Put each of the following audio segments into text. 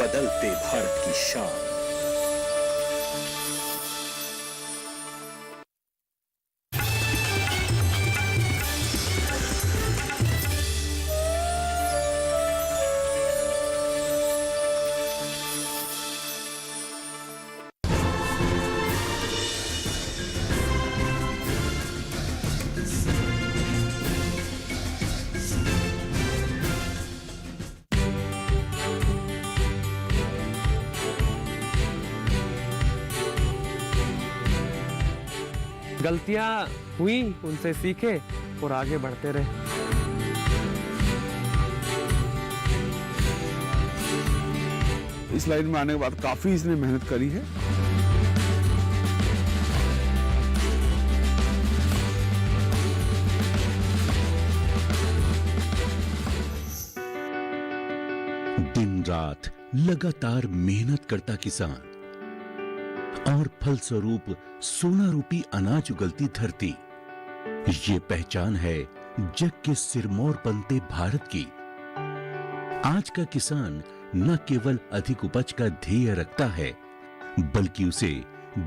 बदलते भारत की शान। गलतियां हुई, उनसे सीखे और आगे बढ़ते रहे। इस लाइन में आने के बाद काफी इसने मेहनत करी है। दिन रात लगातार मेहनत करता किसान और फलस्वरूप सोना रूपी अनाज उगलती धरती, ये पहचान है जग के सिरमौर बनते भारत की। आज का किसान न केवल अधिक उपज का ध्येय रखता है, बल्कि उसे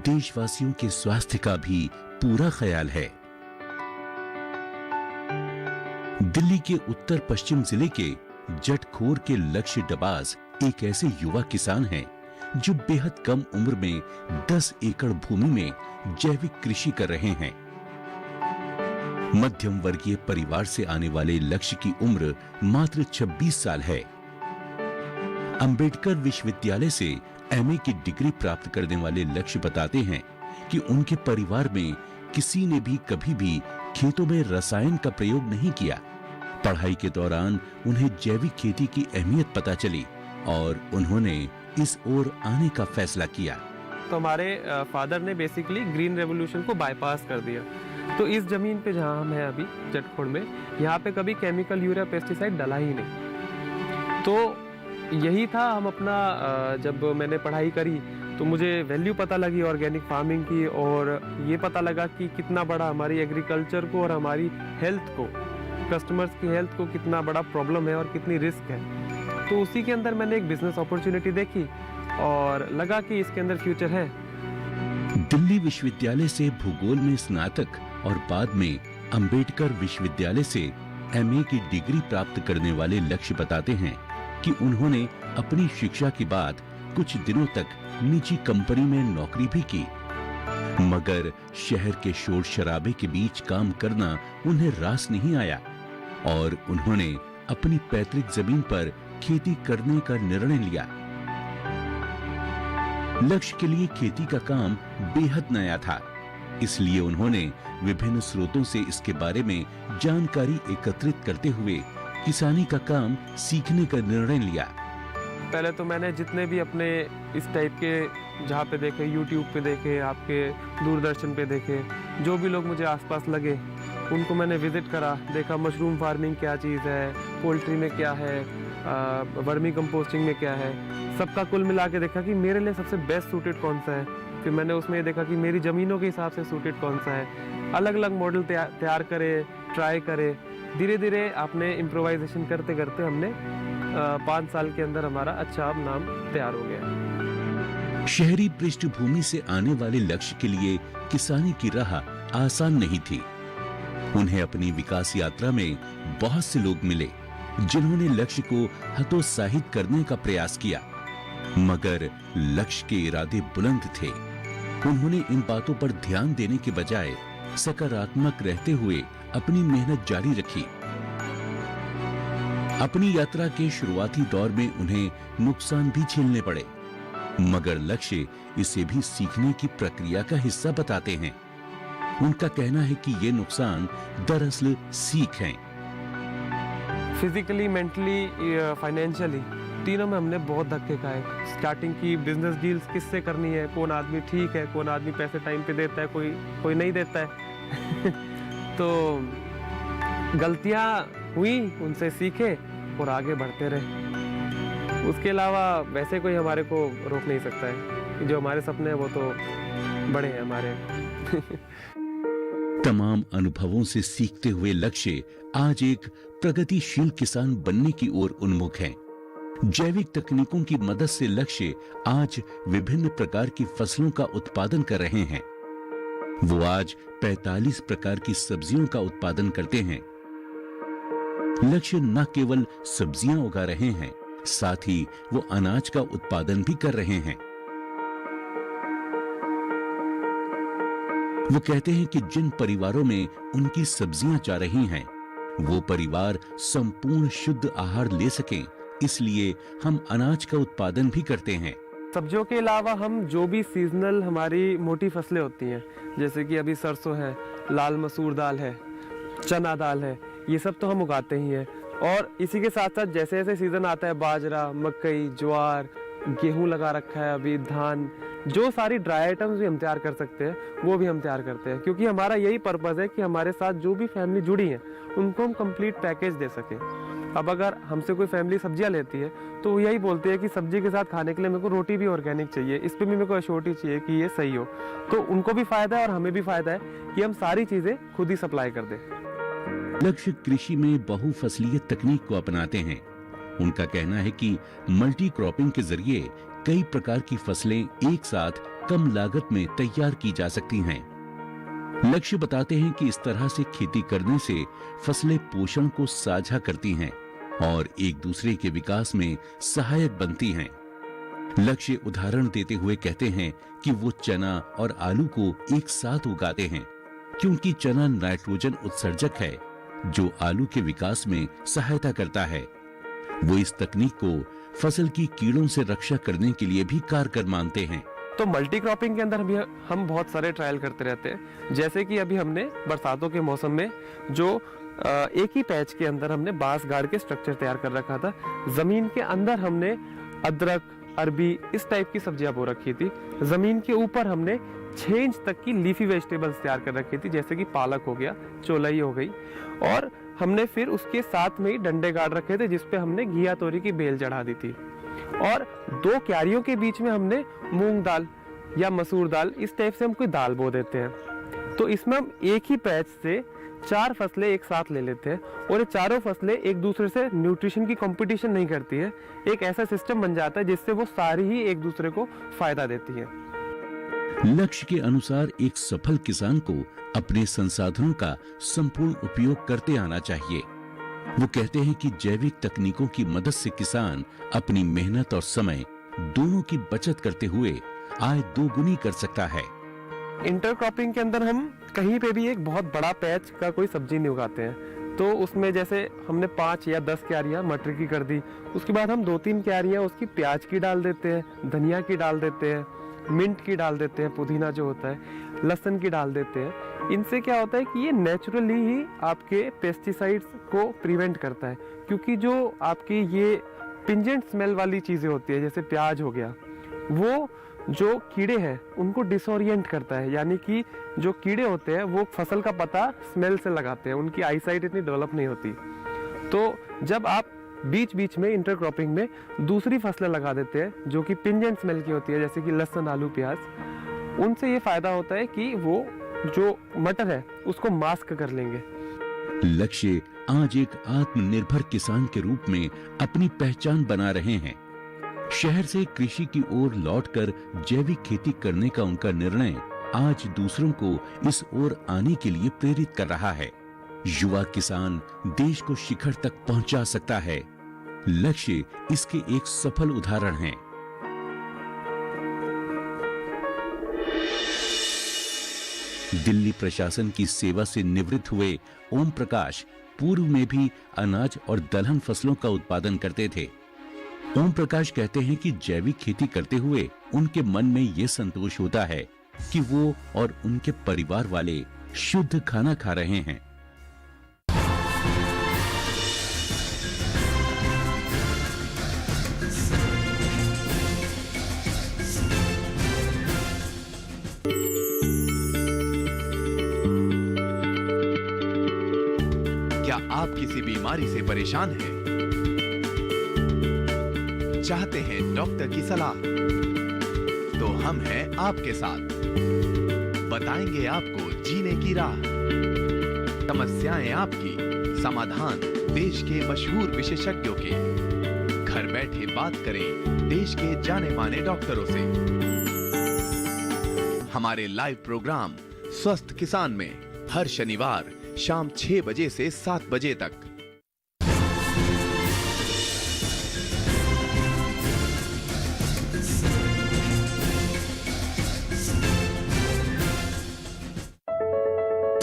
देशवासियों के स्वास्थ्य का भी पूरा ख्याल है। दिल्ली के उत्तर पश्चिम जिले के जटखोर के लक्ष्य डबास एक ऐसे युवा किसान हैं जो बेहद कम उम्र में 10 एकड़ भूमि में जैविक कृषि कर रहे हैं। मध्यम वर्गीय परिवार से आने वाले लक्ष्य की उम्र मात्र 26 साल है। अंबेडकर विश्वविद्यालय से एमए की डिग्री प्राप्त करने वाले लक्ष्य बताते हैं कि उनके परिवार में किसी ने भी कभी भी खेतों में रसायन का प्रयोग नहीं किया। पढ़ाई के दौरान उन्हें जैविक खेती की अहमियत पता चली और उन्होंने इस ओर आने का फैसला किया। तो हमारे फादर ने बेसिकली ग्रीन रेवोल्यूशन को बाईपास कर दिया। तो इस जमीन पे जहाँ हम हैं अभी जटखोड़ में, यहाँ पे कभी केमिकल यूरिया पेस्टिसाइड डला ही नहीं। तो यही था हम अपना जब मैंने पढ़ाई करी तो मुझे वैल्यू पता लगी ऑर्गेनिक फार्मिंग की, और ये पता लगा कि कितना बड़ा हमारी एग्रीकल्चर को और हमारी हेल्थ को, कस्टमर्स की हेल्थ को कितना बड़ा प्रॉब्लम है और कितनी रिस्क है। तो उसी के अंदर मैंने एक बिजनेस अपॉर्चुनिटी देखी और लगा कि इसके अंदर फ्यूचर है। दिल्ली विश्वविद्यालय से भूगोल में स्नातक और बाद में अंबेडकर विश्वविद्यालय से एमए की डिग्री प्राप्त करने वाले लक्ष्य बताते हैं कि उन्होंने अपनी शिक्षा के बाद कुछ दिनों तक निजी कंपनी में नौकरी भी की, मगर शहर के शोर शराबे के बीच काम करना उन्हें रास नहीं आया और उन्होंने अपनी पैतृक जमीन पर खेती करने का निर्णय लिया। लक्ष्य के लिए खेती का काम बेहद नया था, इसलिए उन्होंने विभिन्न स्रोतों से इसके बारे में जानकारी एकत्रित करते हुए किसानी का काम सीखने का निर्णय लिया। पहले तो मैंने जितने भी अपने इस टाइप के जहाँ पे देखे, यूट्यूब पे देखे, आपके दूरदर्शन पे देखे, जो भी लोग मुझे आसपास लगे उनको मैंने विजिट करा, देखा मशरूम फार्मिंग क्या चीज़ है, पोल्ट्री में क्या है, वर्मी कंपोस्टिंग में क्या है, सबका कुल मिला के देखा कि मेरे लिए सबसे बेस्ट सूटेड कौन सा है। फिर मैंने उसमें ये देखा कि मेरी ज़मीनों के हिसाब से सूटेड कौन सा है। अलग अलग मॉडल तैयार करे, ट्राई करे। धीरे धीरे आपने इम्प्रोवाइजेशन करते करते हमने 5 साल के अंदर हमारा अच्छा नाम तैयार हो गया। शहरी पृष्ठभूमि से आने वाले लक्ष्य के लिए किसानी की राह आसान नहीं थी। उन्हें अपनी विकास यात्रा में बहुत से लोग मिले जिन्होंने लक्ष्य को हतोत्साहित करने का प्रयास किया, मगर लक्ष्य के इरादे बुलंद थे। उन्होंने इन बातों पर ध्यान देने के बजाय सकारात्मक रहते हुए अपनी मेहनत जारी रखी। अपनी यात्रा के शुरुआती दौर में उन्हें नुकसान भी झेलने पड़े, मगर लक्ष्य इसे भी सीखने की प्रक्रिया का हिस्सा बताते हैं। उनका कहना है कि ये नुकसान दरअसल सीख हैं। फिजिकली, मेंटली, फाइनेंशियली, तीनों में हमने बहुत धक्के खाए। स्टार्टिंग की बिजनेस डील्स किससे करनी है, कौन आदमी ठीक है, कौन आदमी पैसे टाइम पे देता है, कोई नहीं देता है। तो गलतियां हुई, उनसे सीखे और आगे बढ़ते रहे। उसके अलावा वैसे कोई हमारे को रोक नहीं सकता है। जो हमारे सपने हैं वो तो बड़े हैं हमारे। तमाम अनुभवों से सीखते हुए लक्ष्य आज एक प्रगतिशील किसान बनने की ओर उन्मुख हैं। जैविक तकनीकों की मदद से लक्ष्य आज विभिन्न प्रकार की फसलों का उत्पादन कर रहे हैं। वो आज 45 प्रकार की सब्जियों का उत्पादन करते हैं। लक्ष्य न केवल सब्जियां उगा रहे हैं, साथ ही वो अनाज का उत्पादन भी कर रहे हैं। वो कहते हैं कि जिन परिवारों में उनकी सब्जियां जा रही हैं, वो परिवार संपूर्ण शुद्ध आहार ले सकें, इसलिए हम अनाज का उत्पादन भी करते हैं। सब्जियों के अलावा हम जो भी सीजनल हमारी मोटी फसलें होती हैं, जैसे कि अभी सरसों है, लाल मसूर दाल है, चना दाल है, ये सब तो हम उगाते ही हैं। और इसी के साथ साथ जैसे जैसे सीजन आता है, बाजरा, मकई, ज्वार, गेहूं लगा रखा है, अभी धान, जो सारी ड्राई आइटम्स भी हम तैयार कर सकते हैं वो भी हम तैयार करते हैं, क्योंकि हमारा यही पर्पस है कि हमारे साथ जो भी फैमिली जुड़ी है उनको हम कंप्लीट पैकेज दे सकें। अब अगर हमसे कोई फैमिली सब्जियां लेती है तो वो यही बोलती है कि सब्जी के साथ खाने के लिए मेरे को रोटी भी ऑर्गेनिक चाहिए, इस पर भी मेरे को अश्योरिटी चाहिए कि ये सही हो। तो उनको भी फायदा है और हमें भी फायदा है कि हम सारी चीजें खुद ही सप्लाई कर दें। लक्ष्य कृषि में बहुफसलीय तकनीक को अपनाते हैं। उनका कहना है कि मल्टी क्रॉपिंग के जरिए कई प्रकार की फसलें एक साथ कम लागत में तैयार की जा सकती हैं। लक्ष्य बताते हैं कि इस तरह से खेती करने से फसलें पोषण को साझा करती हैं और एक दूसरे के विकास में सहायक बनती हैं। लक्ष्य उदाहरण देते हुए कहते हैं कि वो चना और आलू को एक साथ उगाते हैं, क्योंकि चना नाइट्रोजन उत्सर्जक है जो आलू के विकास में सहायता करता है। वो इस तकनीक को फसल की कीड़ों से रक्षा करने के लिए भी कारगर मानते हैं। तो मल्टी क्रॉपिंग के अंदर भी हम बहुत सारे ट्रायल करते रहते हैं। जैसे कि अभी हमने बरसातों के मौसम में जो एक ही पैच के अंदर हमने बांस गाड़ के स्ट्रक्चर तैयार कर रखा था, जमीन के अंदर हमने अदरक, अरबी, इस टाइप की सब्जियां बो रखी थी। जमीन के ऊपर हमने 6 इंच तक की लीफी वेजिटेबल्स तैयार कर रखी थी, जैसे कि पालक हो गया, चौलाई हो गई, और हमने फिर उसके साथ में ही डंडे गाड़ रखे थे जिसपे हमने घिया तोरी की बेल चढ़ा दी थी। और 2 क्यारियों के बीच में हमने मूंग दाल या मसूर दाल, इस टाइप से हम कोई दाल बो देते हैं। तो इसमें हम एक ही पैच से 4 फसलें एक साथ ले लेते हैं और ये चारों फसलें एक दूसरे से न्यूट्रिशन की कंपटीशन नहीं करती है। एक ऐसा सिस्टम बन जाता है जिससे वो सारी ही एक दूसरे को फायदा देती है। लक्ष्य के अनुसार एक सफल किसान को अपने संसाधनों का संपूर्ण उपयोग करते आना चाहिए। वो कहते हैं कि जैविक तकनीकों की मदद से किसान अपनी मेहनत और समय दोनों की बचत करते हुए आय दोगुनी कर सकता है। इंटरक्रॉपिंग के अंदर हम कहीं पे भी एक बहुत बड़ा पैच का कोई सब्जी नहीं उगाते हैं, तो उसमें जैसे हमने 5 या 10 क्यारियां मटर की कर दी, उसके बाद हम 2-3 क्यारियां उसकी प्याज की डाल देते हैं, धनिया की डाल देते हैं, मिंट की डाल देते हैं, पुदीना जो होता है, लहसुन की डाल देते हैं। इनसे क्या होता है कि ये नेचुरली ही आपके पेस्टिसाइड्स को प्रिवेंट करता है, क्योंकि जो आपकी ये पिंजेंट स्मेल वाली चीज़ें होती है, जैसे प्याज हो गया, वो जो कीड़े हैं उनको डिसोरिएंट करता है। यानी कि जो कीड़े होते हैं वो फसल का पता स्मेल से लगाते हैं, उनकी आईसाइट इतनी डेवलप नहीं होती। तो जब आप बीच बीच में इंटरक्रॉपिंग में दूसरी फसलें लगा देते हैं जो कि पिंजेंट स्मेल की होती है, जैसे कि लहसुन, आलू, प्याज, उनसे ये फायदा होता है कि वो जो मटर है उसको मास्क कर लेंगे। लक्ष्य आज एक आत्मनिर्भर किसान के रूप में अपनी पहचान बना रहे हैं। शहर से कृषि की ओर लौटकर जैविक खेती करने का उनका निर्णय आज दूसरों को इस ओर आने के लिए प्रेरित कर रहा है। युवा किसान देश को शिखर तक पहुंचा सकता है। लक्ष्य इसके एक सफल उदाहरण हैं। दिल्ली प्रशासन की सेवा से निवृत्त हुए ओम प्रकाश पूर्व में भी अनाज और दलहन फसलों का उत्पादन करते थे। ओम प्रकाश कहते हैं कि जैविक खेती करते हुए उनके मन में ये संतोष होता है कि वो और उनके परिवार वाले शुद्ध खाना खा रहे हैं। क्या आप किसी बीमारी से परेशान हैं? चाहते हैं डॉक्टर की सलाह? तो हम हैं आपके साथ। बताएंगे आपको जीने की राह। समस्याएं आपकी, समाधान देश के मशहूर विशेषज्ञों के। घर में बैठे बात करें देश के जाने माने डॉक्टरों से। हमारे लाइव प्रोग्राम स्वस्थ किसान में हर शनिवार शाम 6 बजे से 7 बजे तक।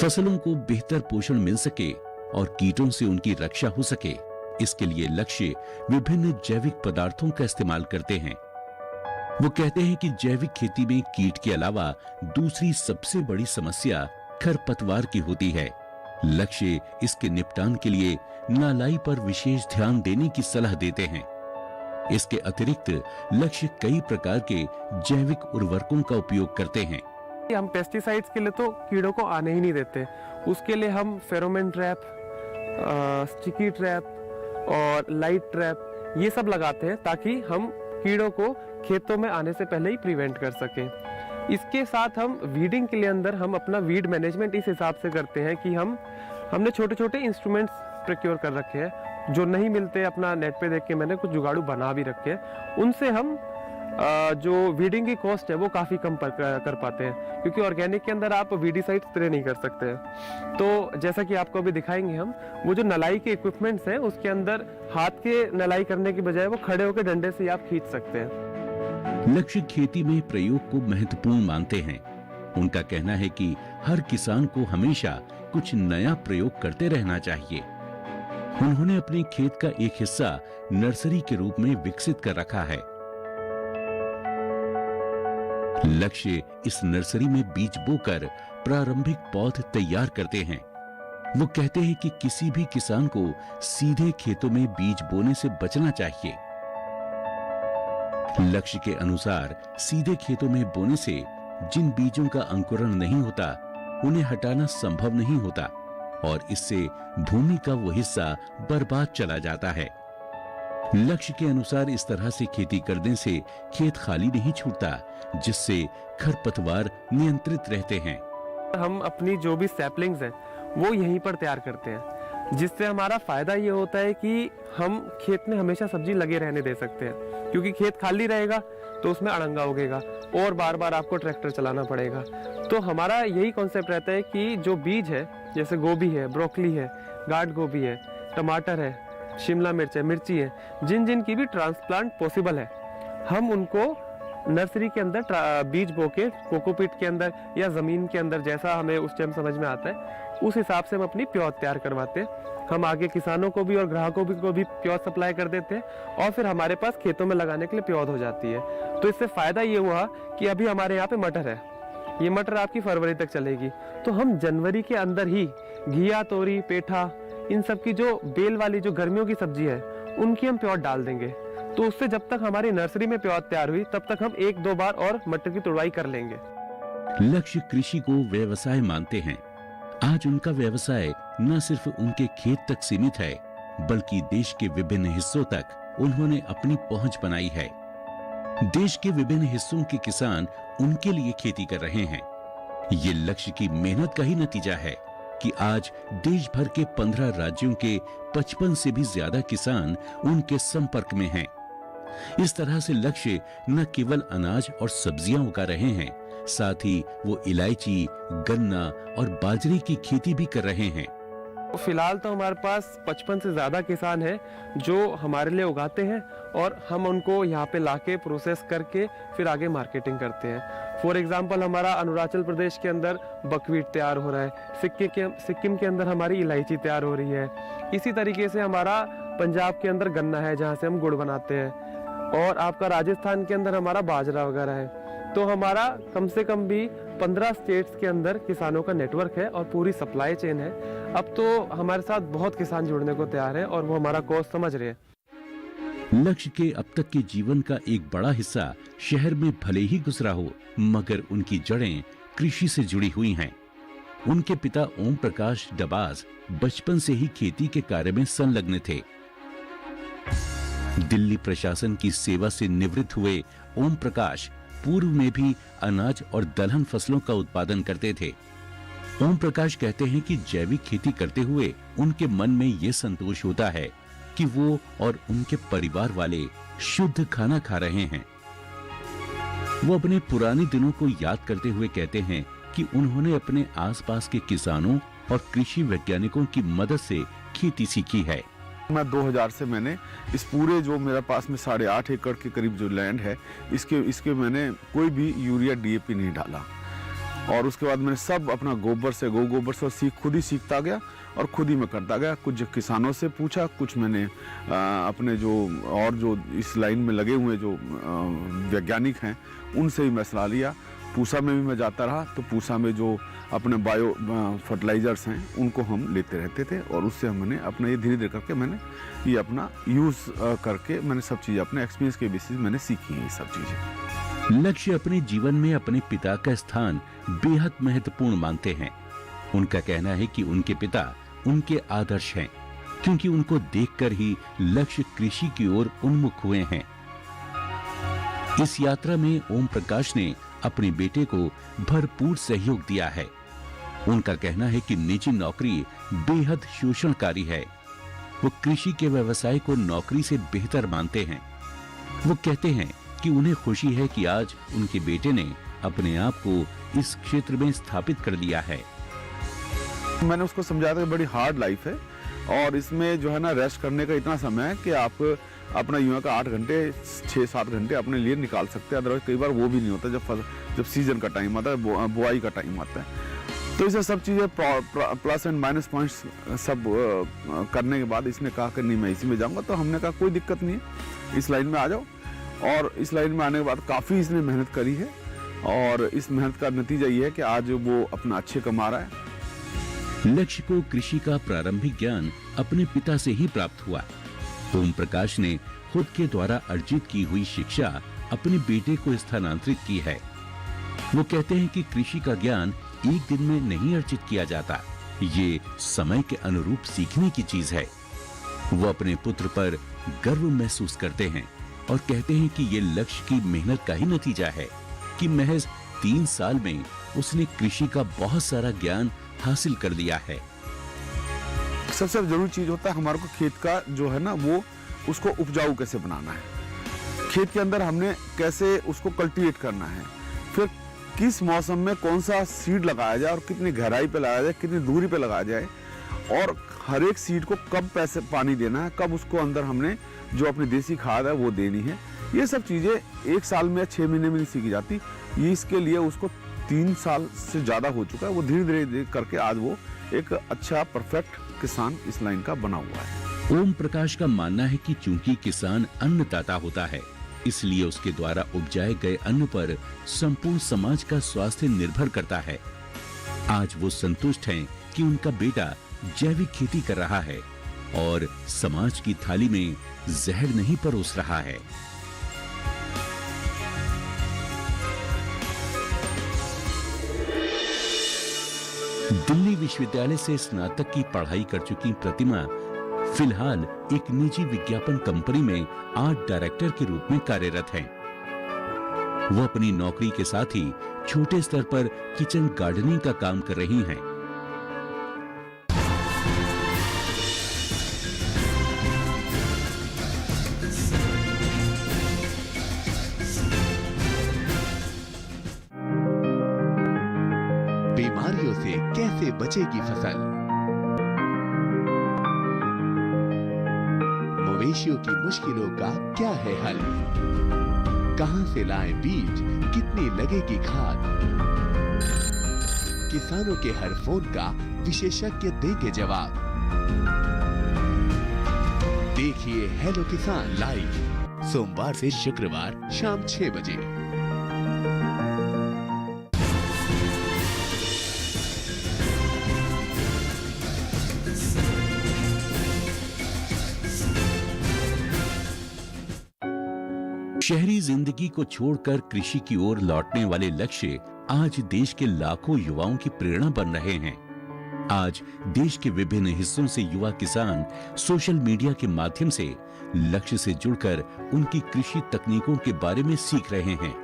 फसलों को बेहतर पोषण मिल सके और कीटों से उनकी रक्षा हो सके, इसके लिए लक्ष्य विभिन्न जैविक पदार्थों का इस्तेमाल करते हैं। वो कहते हैं कि जैविक खेती में कीट के अलावा दूसरी सबसे बड़ी समस्या खरपतवार की होती है। लक्ष्य इसके निपटान के लिए नालाई पर विशेष ध्यान देने की सलाह देते हैं। इसके अतिरिक्त लक्ष्य कई प्रकार के जैविक उर्वरकों का उपयोग करते हैं। हम पेस्टिसाइड्स के लिए तो कीड़ों को आने ही नहीं देते। उसके लिए हम फेरोमोन ट्रैप, स्टिकी ट्रैप और लाइट ट्रैप ये सब लगाते हैं ताकि हम कीड़ों को खेतों में आने से पहले ही प्रिवेंट कर सकें। इसके साथ हम वीडिंग के लिए अंदर हम अपना वीड मैनेजमेंट इस हिसाब से करते हैं कि हमने छोटे छोटे इंस्ट्रूमेंट्स प्रोक्योर कर रखे हैं जो नहीं मिलते। अपना नेट पे देख के मैंने कुछ जुगाड़ू बना भी रखे हैं। उनसे हम जो वीडिंग की कॉस्ट है वो काफ़ी कम कर पाते हैं, क्योंकि ऑर्गेनिक के अंदर आप वीडिसाइड स्प्रे नहीं कर सकते हैं। तो जैसा कि आपको अभी दिखाएंगे हम, वो जो नलाई के इक्विपमेंट्स हैं उसके अंदर हाथ के नलाई करने की बजाय वो खड़े होकर डंडे से आप खींच सकते हैं। लक्ष्य खेती में प्रयोग को महत्वपूर्ण मानते हैं। उनका कहना है कि हर किसान को हमेशा कुछ नया प्रयोग करते रहना चाहिए। उन्होंने अपने खेत का एक हिस्सा नर्सरी के रूप में विकसित कर रखा है। लक्ष्य इस नर्सरी में बीज बोकर प्रारंभिक पौध तैयार करते हैं। वो कहते हैं कि किसी भी किसान को सीधे खेतों में बीज बोने से बचना चाहिए। लक्ष्य के अनुसार सीधे खेतों में बोने से जिन बीजों का अंकुरण नहीं होता उन्हें हटाना संभव नहीं होता और इससे भूमि का वो हिस्सा बर्बाद चला जाता है। लक्ष्य के अनुसार इस तरह से खेती करने से खेत खाली नहीं छूटता, जिससे खरपतवार नियंत्रित रहते हैं। हम अपनी जो भी सैपलिंग्स हैं वो यहीं पर तैयार करते हैं, जिससे हमारा फायदा ये होता है कि हम खेत में हमेशा सब्जी लगे रहने दे सकते हैं, क्योंकि खेत खाली रहेगा तो उसमें अड़ंगा उगेगा और बार बार आपको ट्रैक्टर चलाना पड़ेगा। तो हमारा यही कॉन्सेप्ट रहता है कि जो बीज है, जैसे गोभी है, ब्रोकली है, गार्ड गोभी है, टमाटर है, शिमला मिर्च है, मिर्ची है, जिन जिन की भी ट्रांसप्लांट पॉसिबल है, हम उनको नर्सरी के अंदर बीज बो के कोकोपीट के अंदर या ज़मीन के अंदर, जैसा हमें उस टाइम समझ में आता है, उस हिसाब से हम अपनी प्यौद तैयार करवाते हैं। हम आगे किसानों को भी और ग्राहकों को भी प्यौद सप्लाई कर देते हैं और फिर हमारे पास खेतों में लगाने के लिए प्यौद हो जाती है। तो इससे फ़ायदा ये हुआ कि अभी हमारे यहाँ पे मटर है, ये मटर आपकी फरवरी तक चलेगी, तो हम जनवरी के अंदर ही घिया, तोरी, पेठा, इन सब की जो बेल वाली जो गर्मियों की सब्जी है उनकी हम प्यौद डाल देंगे। तो उससे जब तक हमारी नर्सरी में प्यौद तैयार हुई तब तक हम 1-2 बार और मटर की तुड़वाई कर लेंगे। लक्ष्य कृषि को व्यवसाय मानते हैं। आज उनका व्यवसाय न सिर्फ उनके खेत तक सीमित है, बल्कि देश के विभिन्न हिस्सों तक उन्होंने अपनी पहुंच बनाई है। देश के विभिन्न हिस्सों के किसान उनके लिए खेती कर रहे हैं। ये लक्ष्य की मेहनत का ही नतीजा है कि आज देश भर के 15 राज्यों के 55 से भी ज्यादा किसान उनके संपर्क में हैं। इस तरह से लक्ष्य न केवल अनाज और सब्जियां उगा रहे हैं, साथ ही वो इलायची, गन्ना और बाजरे की खेती भी कर रहे हैं। फिलहाल तो हमारे पास 55 से ज़्यादा किसान हैं जो हमारे लिए उगाते हैं और हम उनको यहाँ पे लाके प्रोसेस करके फिर आगे मार्केटिंग करते हैं। फॉर एग्जांपल हमारा अरुणाचल प्रदेश के अंदर बकवीट तैयार हो रहा है, सिक्किम के अंदर हमारी इलायची तैयार हो रही है। इसी तरीके से हमारा पंजाब के अंदर गन्ना है जहाँ से हम गुड़ बनाते हैं, और आपका राजस्थान के अंदर हमारा बाजरा वगैरह है। तो हमारा कम से कम भी 15 स्टेट्स के अंदर किसानों का नेटवर्क है और पूरी सप्लाई चेन है। अब तो हमारे साथ बहुत किसान जुड़ने को तैयार है और वो हमारा कॉज समझ रहे हैं। लक्ष्य के अब तक के जीवन का एक बड़ा हिस्सा शहर में भले ही गुजरा हो, मगर उनकी जड़ें कृषि से जुड़ी हुई हैं। उनके पिता ओम प्रकाश डबाज बचपन से ही खेती के कार्य में संलग्न थे। दिल्ली प्रशासन की सेवा से निवृत्त हुए ओम प्रकाश पूर्व में भी अनाज और दलहन फसलों का उत्पादन करते थे। ओम प्रकाश कहते हैं कि जैविक खेती करते हुए उनके मन में ये संतोष होता है कि वो और उनके परिवार वाले शुद्ध खाना खा रहे हैं। वो अपने पुराने दिनों को याद करते हुए कहते हैं कि उन्होंने अपने आसपास के किसानों और कृषि वैज्ञानिकों की मदद से खेती सीखी है। मैं 2000 से मैंने इस पूरे जो मेरे पास में 8.5 एकड़ के करीब जो लैंड है, इसके मैंने कोई भी यूरिया डीएपी नहीं डाला। और उसके बाद मैंने सब अपना गोबर से गोबर से खुद ही सीखता गया और खुद ही मैं करता गया। कुछ किसानों से पूछा, कुछ मैंने अपने जो इस लाइन में लगे हुए जो वैज्ञानिक हैं उनसे भी मैं सलाह लिया। पूसा में भी मैं जाता रहा, तो पूसा में जो अपने बायो फर्टिलाइजर्स हैं उनको हम लेते रहते थे और उससे हमने अपना ये धीरे धीरे करके मैंने ये अपना यूज़ करके मैंने सब चीज़ें अपने एक्सपीरियंस के बेसिस मैंने सीखी हैं ये सब चीज़ें। लक्ष्य अपने जीवन में अपने पिता का स्थान बेहद महत्वपूर्ण मानते हैं। उनका कहना है कि उनके पिता उनके आदर्श हैं, क्योंकि उनको देखकर ही लक्ष्य कृषि की ओर उन्मुख हुए हैं। इस यात्रा में ओम प्रकाश ने अपने बेटे को भरपूर सहयोग दिया है। उनका कहना है कि निजी नौकरी बेहद शोषणकारी है। वो कृषि के व्यवसाय को नौकरी से बेहतर मानते हैं। वो कहते हैं कि उन्हें खुशी है कि आज उनके बेटे ने अपने आप को इस क्षेत्र में स्थापित कर लिया है। मैंने उसको समझाया था कि बड़ी हार्ड लाइफ है और इसमें जो है ना रेस्ट करने का इतना समय है कि आप अपना यूं का 8 घंटे 6-7 घंटे अपने लिए निकाल सकते हैं। अदरवाइज कई बार वो भी नहीं होता जब सीजन का टाइम आता है, बुआई का टाइम आता है। तो इसे सब चीज़ें प्लस एंड माइनस पॉइंट्स सब करने के बाद इसने कहा कि नहीं मैं इसी में जाऊँगा। तो हमने कहा कोई दिक्कत नहीं है, इस लाइन में आ जाओ। और इस लाइन में आने के बाद काफ़ी इसने मेहनत करी है और इस मेहनत का नतीजा ये है कि आज वो अपना अच्छे कमा रहा है। लक्ष्य को कृषि का प्रारंभिक ज्ञान अपने पिता से ही प्राप्त हुआ। ओम प्रकाश ने खुद के द्वारा अर्जित की हुई शिक्षा अपने बेटे को स्थानांतरित की है। वो कहते हैं कि कृषि का ज्ञान एक दिन में नहीं अर्जित किया जाता, ये समय के अनुरूप सीखने की चीज है। वो अपने पुत्र पर गर्व महसूस करते हैं और कहते हैं कि ये लक्ष्य की मेहनत का ही नतीजा है कि महज 3 साल में उसने कृषि का बहुत सारा ज्ञान हासिल कर लिया है। सबसे जरूरी चीज होता है हमारे को खेत का जो है ना वो उसको उपजाऊ कैसे बनाना है। खेत के अंदर हमने कैसे उसको कल्टीवेट करना है, फिर किस मौसम में कौन सा सीड लगाया जाए और कितनी गहराई पे लगाया जाए, कितनी दूरी पे लगाया जाए, और हर एक सीड को कब पैसे पानी देना है, कब उसको अंदर हमने जो अपनी देसी खाद है वो देनी है। ये सब चीजें 1 साल में या 6 महीने में नहीं सीखी जाती। ये इसके लिए उसको 3 साल से ज्यादा हो चुका है। वो धीरे धीरे करके आज वो एक अच्छा परफेक्ट किसान इस लाइन का बना हुआ है। ओम प्रकाश का मानना है कि चूंकि किसान अन्नदाता होता है, इसलिए उसके द्वारा उपजाए गए अन्न पर संपूर्ण समाज का स्वास्थ्य निर्भर करता है। आज वो संतुष्ट हैं कि उनका बेटा जैविक खेती कर रहा है और समाज की थाली में जहर नहीं परोस रहा है। दिल्ली विश्वविद्यालय से स्नातक की पढ़ाई कर चुकी प्रतिमा फिलहाल एक निजी विज्ञापन कंपनी में आर्ट डायरेक्टर के रूप में कार्यरत हैं। वो अपनी नौकरी के साथ ही छोटे स्तर पर किचन गार्डनिंग का काम कर रही हैं। बीमारियों से कैसे बचेगी फसल? मवेशियों की मुश्किलों का क्या है हल? कहां से लाएं बीज, कितनी लगेगी खाद? किसानों के हर फोन का विशेषज्ञ देंगे जवाब। देखिए हेलो किसान लाइव सोमवार से शुक्रवार शाम 6 बजे। शहरी जिंदगी को छोड़कर कृषि की ओर लौटने वाले लक्ष्य आज देश के लाखों युवाओं की प्रेरणा बन रहे हैं। आज देश के विभिन्न हिस्सों से युवा किसान सोशल मीडिया के माध्यम से लक्ष्य से जुड़कर उनकी कृषि तकनीकों के बारे में सीख रहे हैं।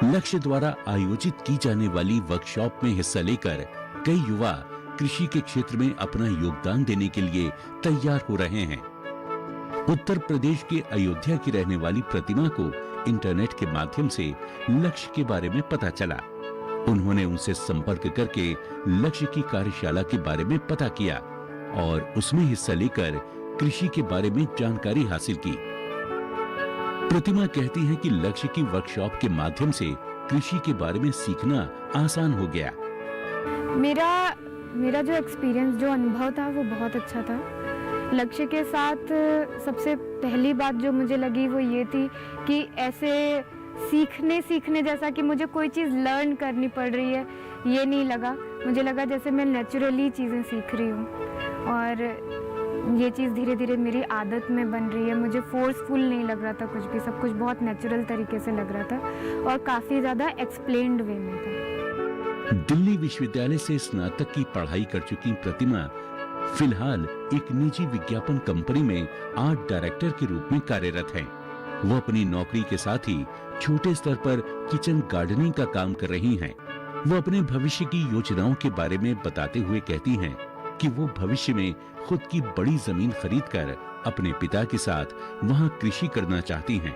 लक्ष्य द्वारा आयोजित की जाने वाली वर्कशॉप में हिस्सा लेकर कई युवा कृषि के क्षेत्र में अपना योगदान देने के लिए तैयार हो रहे हैं। उत्तर प्रदेश के अयोध्या की रहने वाली प्रतिमा को इंटरनेट के माध्यम से लक्ष्य के बारे में पता चला। उन्होंने उनसे संपर्क करके लक्ष्य की कार्यशाला के बारे में पता किया और उसमें हिस्सा लेकर कृषि के बारे में जानकारी हासिल की। प्रतिमा कहती है कि लक्ष्य की वर्कशॉप के माध्यम से कृषि के बारे में सीखना आसान हो गया। मेरा जो एक्सपीरियंस, जो अनुभव था वो बहुत अच्छा था। लक्ष्य के साथ सबसे पहली बात जो मुझे लगी वो ये थी कि ऐसे सीखने जैसा कि मुझे कोई चीज़ लर्न करनी पड़ रही है, ये नहीं लगा। मुझे लगा जैसे मैं नेचुरली चीज़ें सीख रही हूँ और ये चीज़ धीरे धीरे मेरी आदत में बन रही है। मुझे फोर्सफुल नहीं लग रहा था कुछ भी, सब कुछ बहुत नेचुरल तरीके से लग रहा था और काफ़ी ज़्यादा एक्सप्लेन्ड वे में था। दिल्ली विश्वविद्यालय से स्नातक की पढ़ाई कर चुकी प्रतिमा फिलहाल एक निजी विज्ञापन कंपनी में आर्ट डायरेक्टर के रूप में कार्यरत हैं। वो अपनी नौकरी के साथ ही छोटे स्तर पर किचन गार्डनिंग का काम कर रही हैं। वो अपने भविष्य की योजनाओं के बारे में बताते हुए कहती हैं कि वो भविष्य में खुद की बड़ी जमीन खरीदकर अपने पिता के साथ वहां कृषि करना चाहती हैं।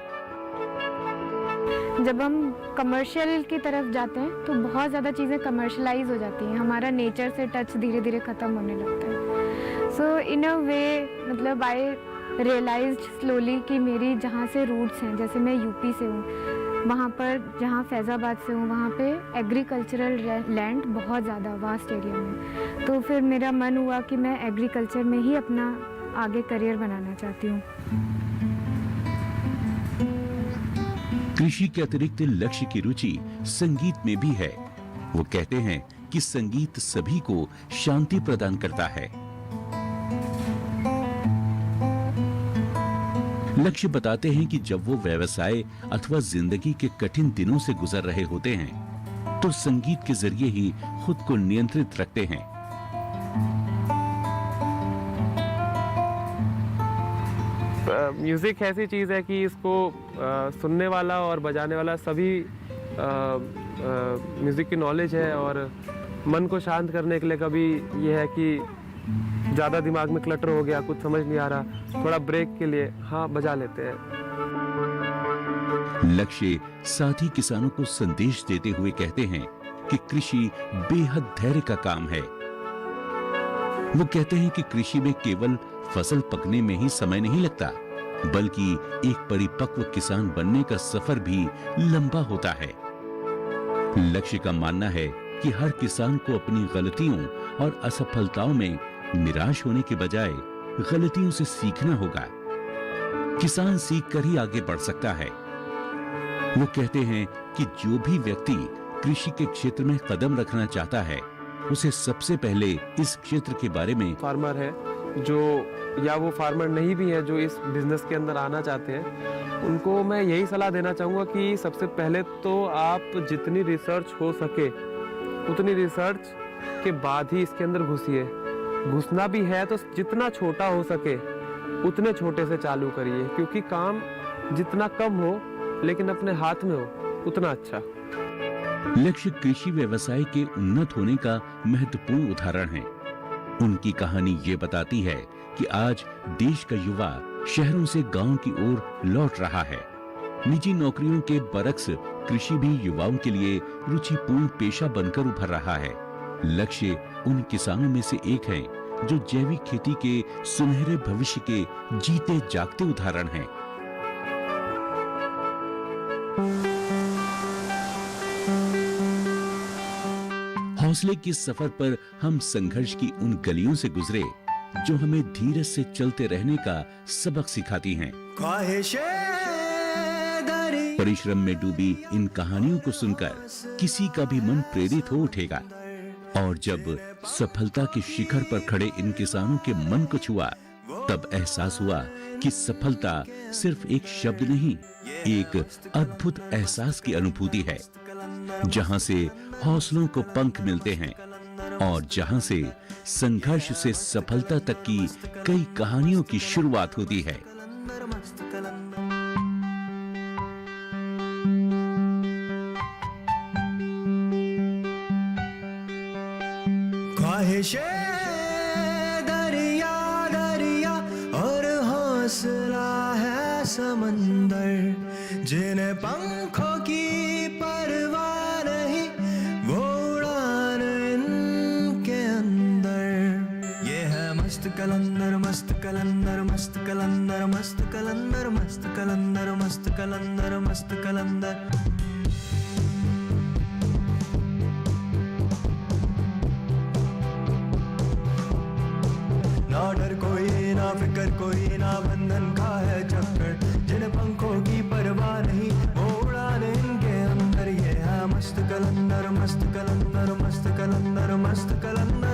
जब हम कमर्शियल की तरफ जाते हैं तो बहुत ज़्यादा चीज़ें कमर्शलाइज हो जाती हैं, हमारा नेचर से टच धीरे धीरे ख़त्म होने लगता है। सो इन अ वे मतलब आई रियलाइज्ड स्लोली कि मेरी जहाँ से रूट्स हैं, जैसे मैं यूपी से हूँ, वहाँ पर जहाँ फैज़ाबाद से हूँ वहाँ पे एग्रीकल्चरल लैंड बहुत ज़्यादा वास्ट एरिया में। तो फिर मेरा मन हुआ कि मैं एग्रीकल्चर में ही अपना आगे करियर बनाना चाहती हूँ। कृषि के अतिरिक्त लक्ष्य की रुचि संगीत में भी है। वो कहते हैं कि संगीत सभी को शांति प्रदान करता है। लक्ष्य बताते हैं कि जब वो व्यवसाय अथवा जिंदगी के कठिन दिनों से गुजर रहे होते हैं तो संगीत के जरिए ही खुद को नियंत्रित रखते हैं। म्यूज़िक ऐसी चीज़ है कि इसको सुनने वाला और बजाने वाला सभी म्यूज़िक की नॉलेज है और मन को शांत करने के लिए कभी ये है कि ज़्यादा दिमाग में क्लटर हो गया, कुछ समझ नहीं आ रहा, थोड़ा ब्रेक के लिए हाँ बजा लेते हैं। लक्ष्य साथ ही किसानों को संदेश देते हुए कहते हैं कि कृषि बेहद धैर्य का काम है। वो कहते हैं कि कृषि में केवल फसल पकने में ही समय नहीं लगता, बल्कि एक परिपक्व किसान बनने का सफर भी लंबा होता है। लक्ष्य का मानना है कि हर किसान को अपनी गलतियों और असफलताओं में निराश होने के बजाय गलतियों से सीखना होगा। किसान सीखकर ही आगे बढ़ सकता है। वो कहते हैं कि जो भी व्यक्ति कृषि के क्षेत्र में कदम रखना चाहता है उसे सबसे पहले इस क्षेत्र के बारे में फार्मर है जो या वो फार्मर नहीं भी है जो इस बिजनेस के अंदर आना चाहते हैं, उनको मैं यही सलाह देना चाहूँगा कि सबसे पहले तो आप जितनी रिसर्च हो सके उतनी रिसर्च के बाद ही इसके अंदर घुसिए। घुसना भी है तो जितना छोटा हो सके उतने छोटे से चालू करिए, क्योंकि काम जितना कम हो लेकिन अपने हाथ में हो उतना अच्छा। लक्ष्य कृषि व्यवसाय के उन्नत होने का महत्वपूर्ण उदाहरण है। उनकी कहानी ये बताती है कि आज देश का युवा शहरों से गांव की ओर लौट रहा है। निजी नौकरियों के बरक्स कृषि भी युवाओं के लिए रुचिपूर्ण पेशा बनकर उभर रहा है। लक्ष्य उन किसानों में से एक हैं जो जैविक खेती के सुनहरे भविष्य के जीते जागते उदाहरण हैं। हौसले के सफर पर हम संघर्ष की उन गलियों से गुजरे जो हमें धीरज से चलते रहने का सबक सिखाती हैं। परिश्रम में डूबी इन कहानियों को सुनकर किसी का भी मन प्रेरित हो उठेगा और जब सफलता के शिखर पर खड़े इन किसानों के मन को छुआ तब एहसास हुआ कि सफलता सिर्फ एक शब्द नहीं, एक अद्भुत एहसास की अनुभूति है, जहां से हौसलों को पंख मिलते हैं और जहां से संघर्ष से सफलता तक की कई कहानियों की शुरुआत होती है। ख्वाहिशें दरिया दरिया और हौसले समंदर, जिन्हें पंखों की परवाह नहीं, वो उड़ान इनके अंदर। ये है मस्त कलंदर, मस्त कलंदर, मस्त कलंदर, मस्त कलंदर, मस्त कलंदर, मस्त कलंदर, मस्त कलंदर। ना डर कोई, ना फिक्र कोई, ना बंधन का है चक्कर, जिन पंखों की परवाह नहीं, वो उड़ान इनके अंदर। ये है मस्त कलंदर, मस्त कलंदर, मस्त कलंदर, मस्त कलंदर।